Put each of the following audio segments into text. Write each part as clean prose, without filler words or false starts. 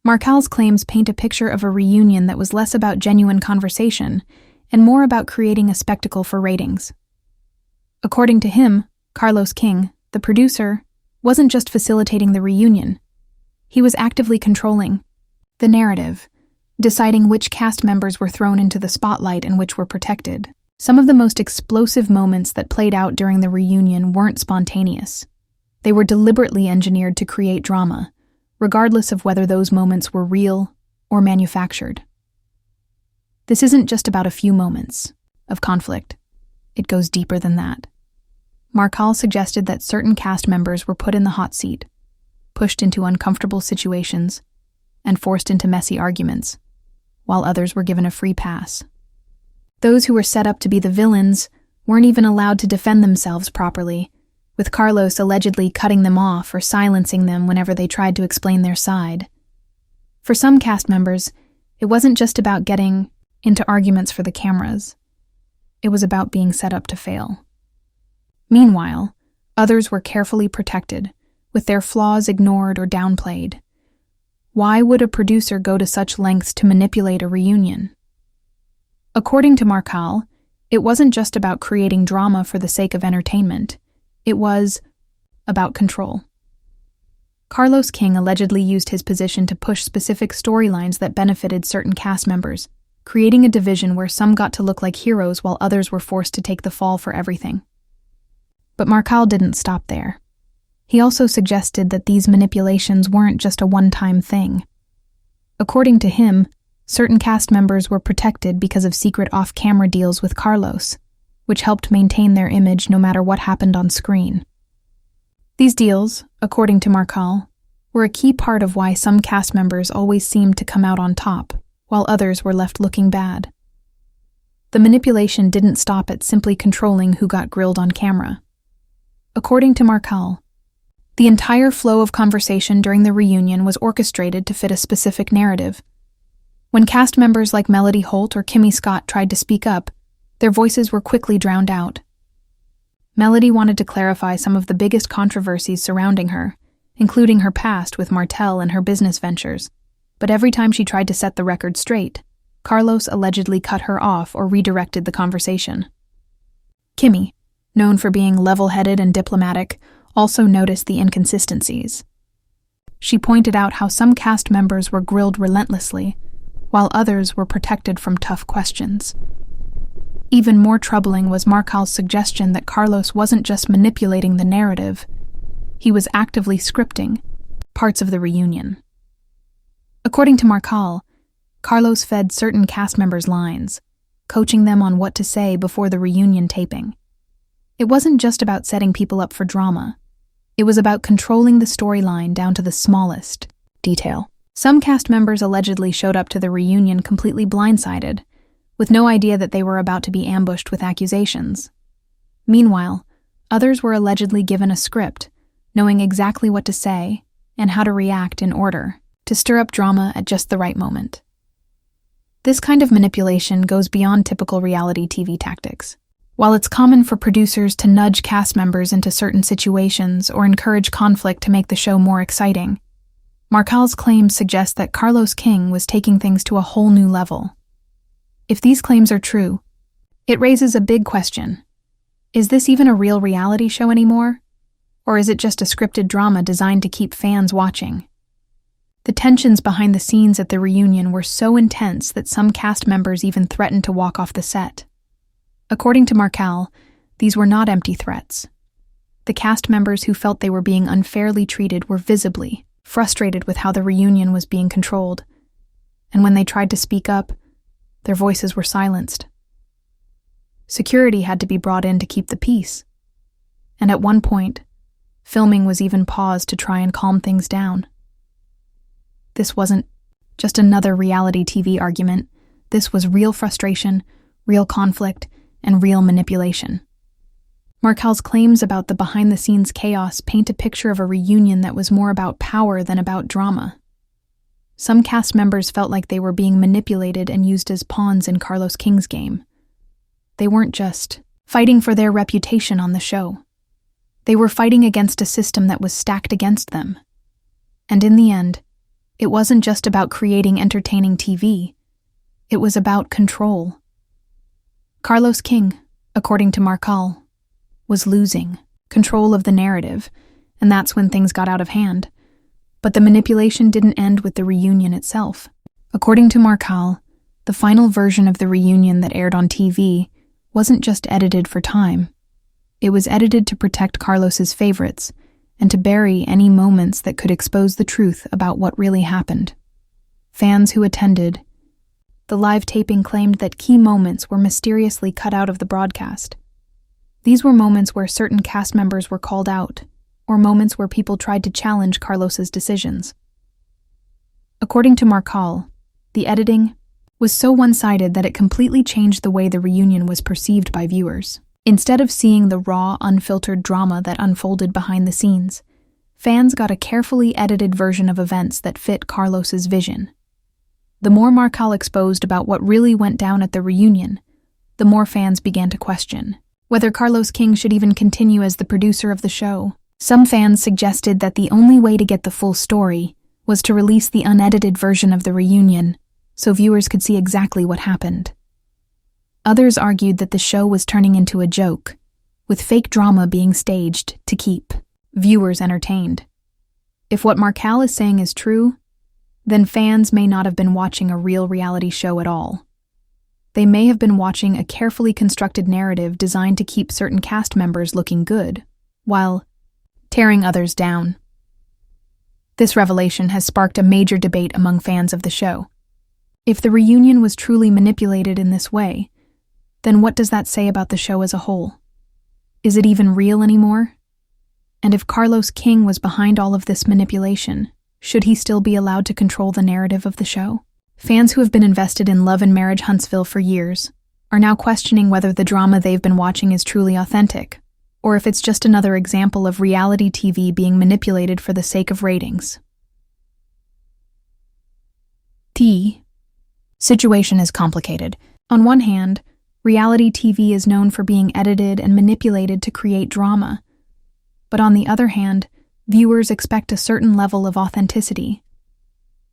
Marcal's claims paint a picture of a reunion that was less about genuine conversation and more about creating a spectacle for ratings. According to him, Carlos King, the producer, wasn't just facilitating the reunion. He was actively controlling the narrative, deciding which cast members were thrown into the spotlight and which were protected. Some of the most explosive moments that played out during the reunion weren't spontaneous. They were deliberately engineered to create drama, regardless of whether those moments were real or manufactured. This isn't just about a few moments of conflict. It goes deeper than that. Marcal suggested that certain cast members were put in the hot seat, pushed into uncomfortable situations, and forced into messy arguments, while others were given a free pass. Those who were set up to be the villains weren't even allowed to defend themselves properly, with Carlos allegedly cutting them off or silencing them whenever they tried to explain their side. For some cast members, it wasn't just about getting into arguments for the cameras. It was about being set up to fail. Meanwhile, others were carefully protected, with their flaws ignored or downplayed. Why would a producer go to such lengths to manipulate a reunion? According to Marcal, it wasn't just about creating drama for the sake of entertainment. It was about control. Carlos King allegedly used his position to push specific storylines that benefited certain cast members, creating a division where some got to look like heroes while others were forced to take the fall for everything. But Marcal didn't stop there. He also suggested that these manipulations weren't just a one-time thing. According to him, certain cast members were protected because of secret off-camera deals with Carlos, which helped maintain their image no matter what happened on screen. These deals, according to Marcal, were a key part of why some cast members always seemed to come out on top, while others were left looking bad. The manipulation didn't stop at simply controlling who got grilled on camera. According to Marcal, the entire flow of conversation during the reunion was orchestrated to fit a specific narrative. When cast members like Melody Holt or Kimmy Scott tried to speak up, their voices were quickly drowned out. Melody wanted to clarify some of the biggest controversies surrounding her, including her past with Martel and her business ventures, but every time she tried to set the record straight, Carlos allegedly cut her off or redirected the conversation. Kimmy, known for being level-headed and diplomatic, also noticed the inconsistencies. She pointed out how some cast members were grilled relentlessly, while others were protected from tough questions. Even more troubling was Marcal's suggestion that Carlos wasn't just manipulating the narrative, he was actively scripting parts of the reunion. According to Marcal, Carlos fed certain cast members lines, coaching them on what to say before the reunion taping. It wasn't just about setting people up for drama. It was about controlling the storyline down to the smallest detail. Some cast members allegedly showed up to the reunion completely blindsided, with no idea that they were about to be ambushed with accusations. Meanwhile, others were allegedly given a script, knowing exactly what to say and how to react in order to stir up drama at just the right moment. This kind of manipulation goes beyond typical reality TV tactics. While it's common for producers to nudge cast members into certain situations or encourage conflict to make the show more exciting, Marcal's claims suggest that Carlos King was taking things to a whole new level. If these claims are true, it raises a big question. Is this even a real reality show anymore? Or is it just a scripted drama designed to keep fans watching? The tensions behind the scenes at the reunion were so intense that some cast members even threatened to walk off the set. According to Marcal, these were not empty threats. The cast members who felt they were being unfairly treated were visibly frustrated with how the reunion was being controlled, and when they tried to speak up, their voices were silenced. Security had to be brought in to keep the peace, and at one point, filming was even paused to try and calm things down. This wasn't just another reality TV argument. This was real frustration, real conflict, and real manipulation. Marcal's claims about the behind-the-scenes chaos paint a picture of a reunion that was more about power than about drama. Some cast members felt like they were being manipulated and used as pawns in Carlos King's game. They weren't just fighting for their reputation on the show. They were fighting against a system that was stacked against them. And in the end, It wasn't just about creating entertaining TV. It was about control. Carlos King, according to Marsau, was losing control of the narrative, and that's when things got out of hand. But the manipulation didn't end with the reunion itself. According to Marsau, the final version of the reunion that aired on TV wasn't just edited for time. It was edited to protect Carlos's favorites and to bury any moments that could expose the truth about what really happened. Fans who attended the live taping claimed that key moments were mysteriously cut out of the broadcast. These were moments where certain cast members were called out, or moments where people tried to challenge Carlos's decisions. According to Marsau, the editing was so one-sided that it completely changed the way the reunion was perceived by viewers. Instead of seeing the raw, unfiltered drama that unfolded behind the scenes, fans got a carefully edited version of events that fit Carlos's vision. The more Marsau exposed about what really went down at the reunion, the more fans began to question whether Carlos King should even continue as the producer of the show. Some fans suggested that the only way to get the full story was to release the unedited version of the reunion so viewers could see exactly what happened. Others argued that the show was turning into a joke, with fake drama being staged to keep viewers entertained. If what Marsau is saying is true, then fans may not have been watching a real reality show at all. They may have been watching a carefully constructed narrative designed to keep certain cast members looking good, while tearing others down. This revelation has sparked a major debate among fans of the show. If the reunion was truly manipulated in this way, then what does that say about the show as a whole? Is it even real anymore? And if Carlos King was behind all of this manipulation, should he still be allowed to control the narrative of the show? Fans who have been invested in Love and Marriage Huntsville for years are now questioning whether the drama they've been watching is truly authentic, or if it's just another example of reality TV being manipulated for the sake of ratings. The situation is complicated. On one hand, reality TV is known for being edited and manipulated to create drama. But on the other hand, viewers expect a certain level of authenticity.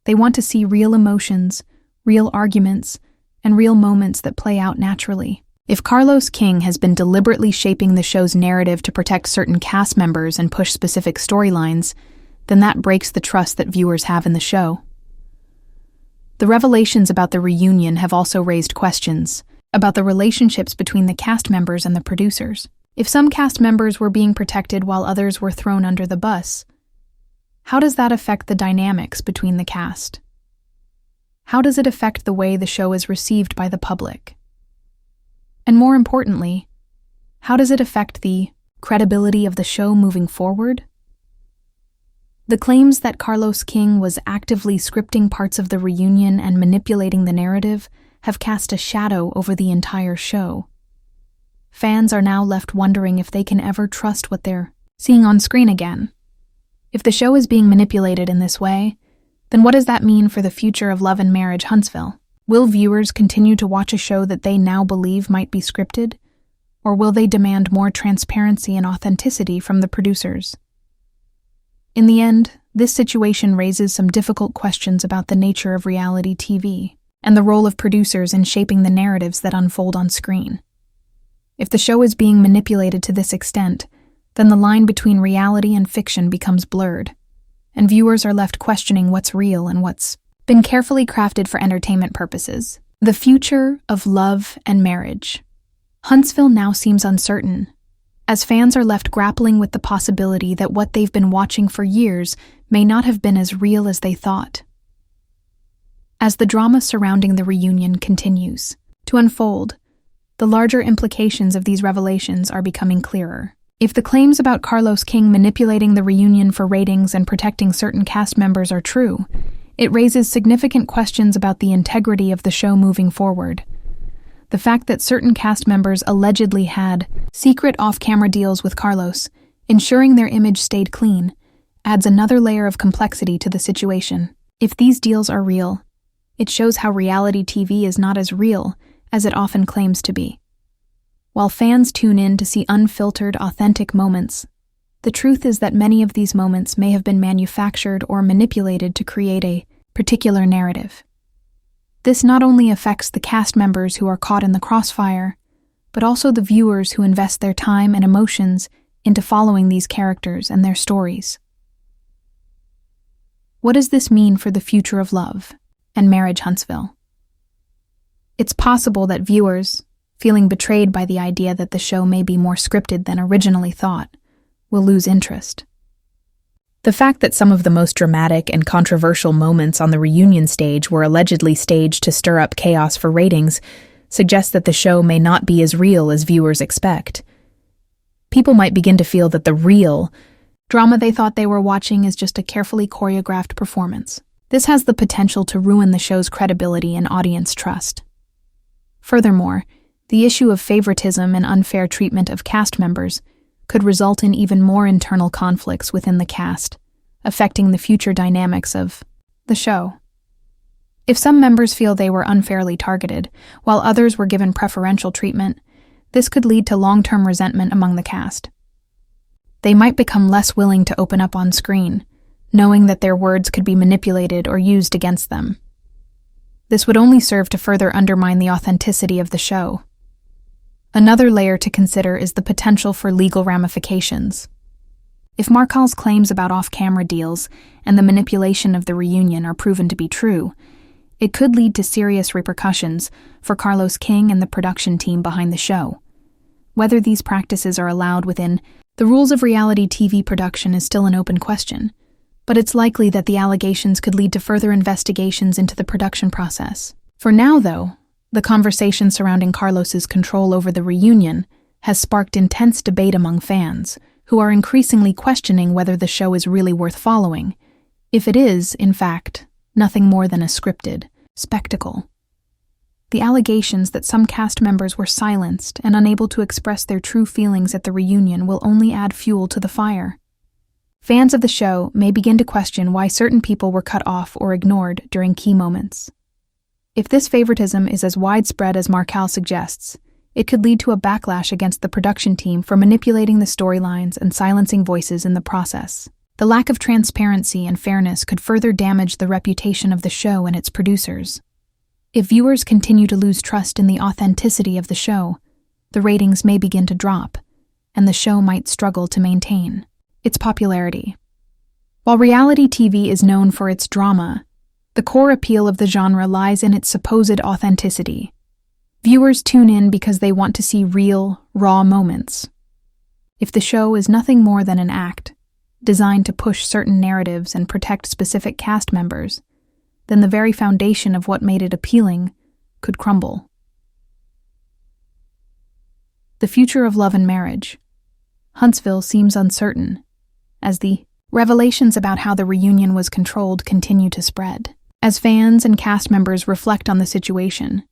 They want to see real emotions, real arguments, and real moments that play out naturally. If Carlos King has been deliberately shaping the show's narrative to protect certain cast members and push specific storylines, then that breaks the trust that viewers have in the show. The revelations about the reunion have also raised questions about the relationships between the cast members and the producers. If some cast members were being protected while others were thrown under the bus, how does that affect the dynamics between the cast? How does it affect the way the show is received by the public? And more importantly, how does it affect the credibility of the show moving forward? The claims that Carlos King was actively scripting parts of the reunion and manipulating the narrative have cast a shadow over the entire show. Fans are now left wondering if they can ever trust what they're seeing on screen again. If the show is being manipulated in this way, then what does that mean for the future of Love and Marriage Huntsville? Will viewers continue to watch a show that they now believe might be scripted? Or will they demand more transparency and authenticity from the producers? In the end, this situation raises some difficult questions about the nature of reality TV and the role of producers in shaping the narratives that unfold on screen. If the show is being manipulated to this extent, then the line between reality and fiction becomes blurred, and viewers are left questioning what's real and what's been carefully crafted for entertainment purposes. The future of Love and Marriage. Huntsville now seems uncertain, as fans are left grappling with the possibility that what they've been watching for years may not have been as real as they thought. As the drama surrounding the reunion continues to unfold, the larger implications of these revelations are becoming clearer. If the claims about Carlos King manipulating the reunion for ratings and protecting certain cast members are true, it raises significant questions about the integrity of the show moving forward. The fact that certain cast members allegedly had secret off-camera deals with Carlos, ensuring their image stayed clean, adds another layer of complexity to the situation. If these deals are real, it shows how reality TV is not as real as it often claims to be. While fans tune in to see unfiltered, authentic moments, the truth is that many of these moments may have been manufactured or manipulated to create a particular narrative. This not only affects the cast members who are caught in the crossfire, but also the viewers who invest their time and emotions into following these characters and their stories. What does this mean for the future of love and marriage Huntsville? It's possible that viewers, feeling betrayed by the idea that the show may be more scripted than originally thought, will lose interest. The fact that some of the most dramatic and controversial moments on the reunion stage were allegedly staged to stir up chaos for ratings suggests that the show may not be as real as viewers expect. People might begin to feel that the real drama they thought they were watching is just a carefully choreographed performance. This has the potential to ruin the show's credibility and audience trust. Furthermore, the issue of favoritism and unfair treatment of cast members could result in even more internal conflicts within the cast, affecting the future dynamics of the show. If some members feel they were unfairly targeted, while others were given preferential treatment, this could lead to long-term resentment among the cast. They might become less willing to open up on screen, knowing that their words could be manipulated or used against them. This would only serve to further undermine the authenticity of the show. Another layer to consider is the potential for legal ramifications. If Marsau's claims about off-camera deals and the manipulation of the reunion are proven to be true, it could lead to serious repercussions for Carlos King and the production team behind the show. Whether these practices are allowed within the rules of reality TV production is still an open question, but it's likely that the allegations could lead to further investigations into the production process. For now, though, the conversation surrounding Carlos's control over the reunion has sparked intense debate among fans, who are increasingly questioning whether the show is really worth following, if it is, in fact, nothing more than a scripted spectacle. The allegations that some cast members were silenced and unable to express their true feelings at the reunion will only add fuel to the fire. Fans of the show may begin to question why certain people were cut off or ignored during key moments. If this favoritism is as widespread as Marsau suggests, it could lead to a backlash against the production team for manipulating the storylines and silencing voices in the process. The lack of transparency and fairness could further damage the reputation of the show and its producers. If viewers continue to lose trust in the authenticity of the show, the ratings may begin to drop, and the show might struggle to maintain its popularity. While reality TV is known for its drama, the core appeal of the genre lies in its supposed authenticity. Viewers tune in because they want to see real, raw moments. If the show is nothing more than an act, designed to push certain narratives and protect specific cast members, then the very foundation of what made it appealing could crumble. The future of love and marriage. Huntsville seems uncertain, as the revelations about how the reunion was controlled continue to spread. As fans and cast members reflect on the situation,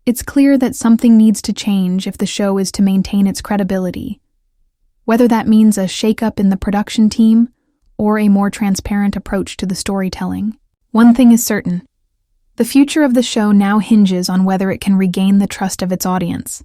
it's clear that something needs to change if the show is to maintain its credibility, whether that means a shakeup in the production team or a more transparent approach to the storytelling. One thing is certain: the future of the show now hinges on whether it can regain the trust of its audience.